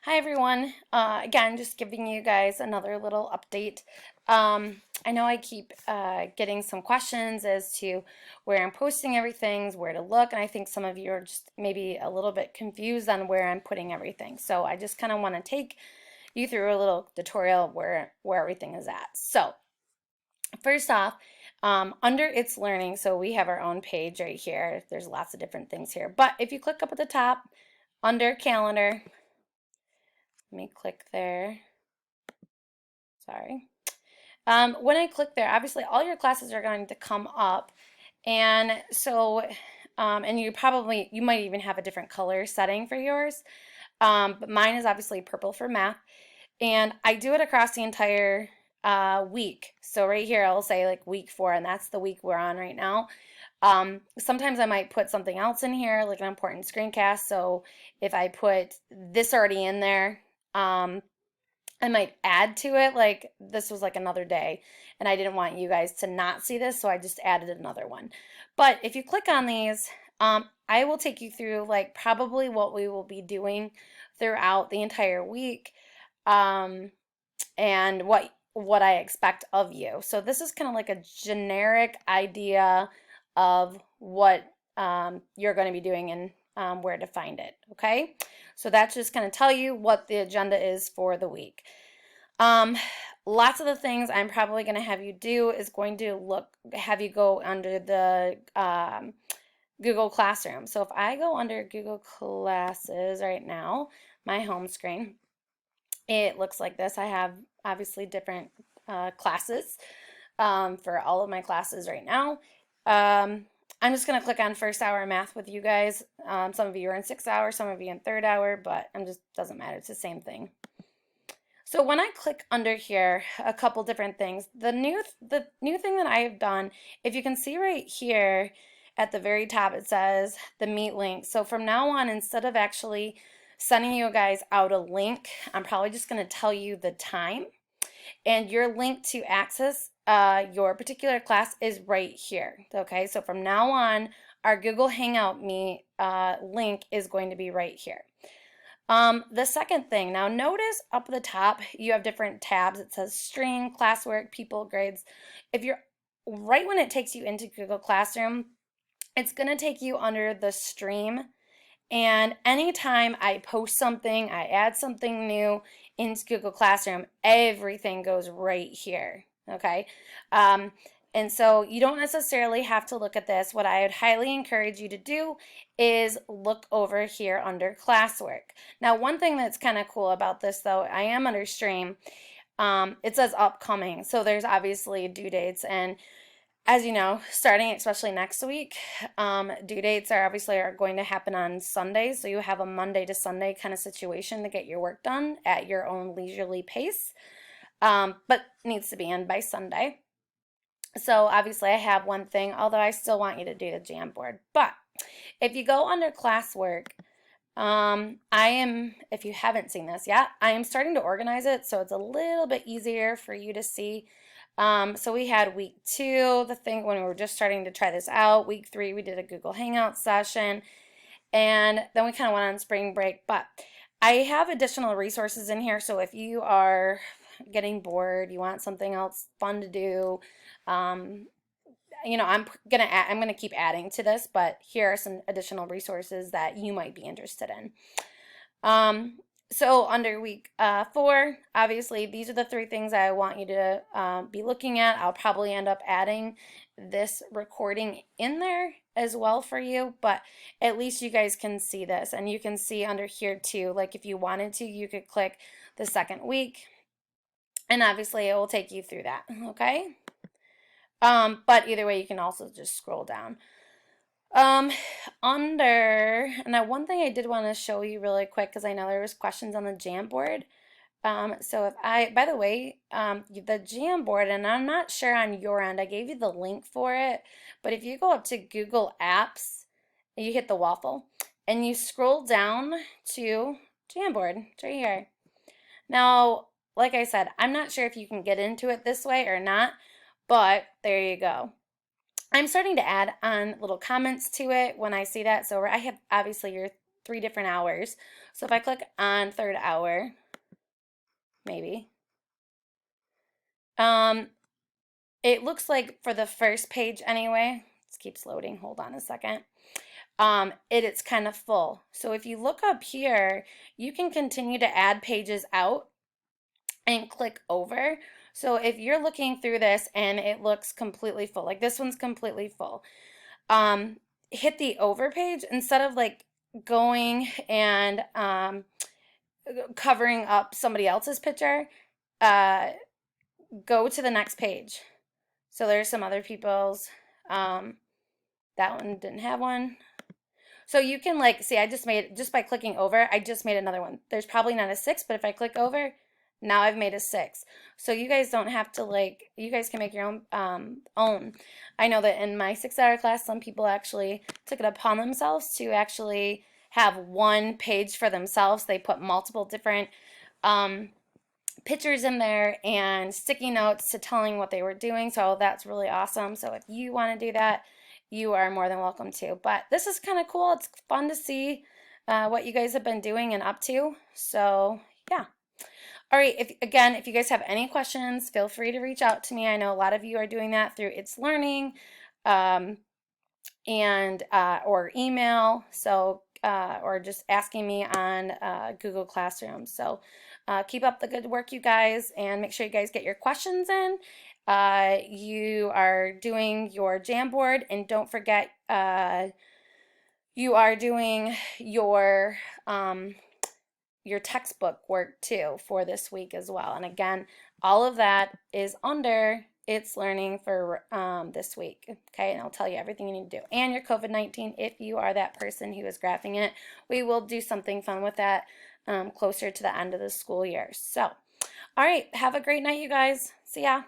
Hi everyone. Again, just giving you guys another little update. I know I keep getting some questions as to where I'm posting everything, where to look, and I think some of you are just maybe a little bit confused on where I'm putting everything. So I just kind of want to take you through a little tutorial of where everything is at. So first off, under It's Learning, so we have our own page right here. There's lots of different things here, but if you click up at the top under Calendar, let me click there. Sorry. When I click there, obviously all your classes are going to come up. And so, and you might even have a different color setting for yours. But mine is obviously purple for math. And I do it across the entire week. So right here, I'll say like week 4, and that's the week we're on right now. Sometimes I might put something else in here, like an important screencast. So if I put this already in there, I might add to it, like this was like another day, and I didn't want you guys to not see this, so I just added another one. But if you click on these, I will take you through like probably what we will be doing throughout the entire week, um, and what I expect of you. So this is kind of like a generic idea of what you're going to be doing and where to find it. Okay, so that's just going to tell you what the agenda is for the week. Um, Lots of the things I'm probably going to have you do is going to have you go under the Google Classroom. So if I go under Google Classes right now, my home screen, it looks like this. I have obviously different classes for all of my classes right now. I'm just going to click on first hour math with you guys. Some of you are in 6th hour, some of you in 3rd hour, but doesn't matter. It's the same thing. So when I click under here, a couple different things. The new thing that I have done, if you can see right here at the very top, it says the Meet link. So from now on, instead of actually sending you guys out a link, I'm probably just going to tell you the time. And your link to access your particular class is right here. Okay, so from now on, our Google Hangout Meet link is going to be right here. The second thing, now notice up at the top, you have different tabs. It says Stream, Classwork, People, Grades. If you're right when it takes you into Google Classroom, it's going to take you under the Stream. And anytime I post something, I add something new into Google Classroom, everything goes right here. Okay. And so you don't necessarily have to look at this. What I would highly encourage you to do is look over here under classwork. Now, one thing that's kind of cool about this though, I am under stream. It says upcoming. So there's obviously due dates, and as you know, starting especially next week, due dates are going to happen on Sundays. So you have a Monday to Sunday kind of situation to get your work done at your own leisurely pace, but needs to be in by Sunday. So obviously I have one thing, although I still want you to do the Jamboard. But if you go under classwork, if you haven't seen this yet, I am starting to organize it so it's a little bit easier for you to see. So we had week 2, the thing when we were just starting to try this out. Week 3, we did a Google Hangout session, and then we kind of went on spring break. But I have additional resources in here, so if you are getting bored, you want something else fun to do, I'm gonna keep adding to this, but here are some additional resources that you might be interested in. So under week 4, obviously these are the 3 things I want you to be looking at. I'll probably end up adding this recording in there as well for you, but at least you guys can see this, and you can see under here too, like if you wanted to, you could click the 2nd week, and obviously it will take you through that, okay? But either way, you can also just scroll down. Um, now one thing I did want to show you really quick, because I know there was questions on the Jamboard. So by the way, the Jamboard, and I'm not sure on your end, I gave you the link for it, but if you go up to Google Apps, you hit the waffle, and you scroll down to Jamboard, it's right here. Now, like I said, I'm not sure if you can get into it this way or not, but there you go. I'm starting to add on little comments to it when I see that. So I have obviously your 3 different hours. So if I click on third hour, maybe, it looks like for the first page anyway, it keeps loading, hold on a second. It's kind of full. So if you look up here, you can continue to add pages out and click over. So if you're looking through this and it looks completely full, like this one's completely full, hit the over page instead of like going and covering up somebody else's picture. Go to the next page. So there's some other people's. That one didn't have one. So you can like see, I just made, just by clicking over, I just made another one. There's probably not a 6, but if I click over, now I've made a 6. So you guys don't have to like, you guys can make your own. I know that in my 6-hour class, some people actually took it upon themselves to actually have one page for themselves. They put multiple different pictures in there and sticky notes to telling what they were doing. So that's really awesome. So if you want to do that, you are more than welcome to. But this is kind of cool. It's fun to see what you guys have been doing and up to. So yeah. All right, if you guys have any questions, feel free to reach out to me. I know a lot of you are doing that through It's Learning and or email, so or just asking me on Google Classroom. So keep up the good work, you guys, and make sure you guys get your questions in. You are doing your Jamboard, and don't forget you are doing your textbook work too for this week as well. And again, all of that is under It's Learning for this week. Okay, and I'll tell you everything you need to do. And your COVID-19, if you are that person who is graphing it, we will do something fun with that closer to the end of the school year. So, all right, have a great night, you guys. See ya.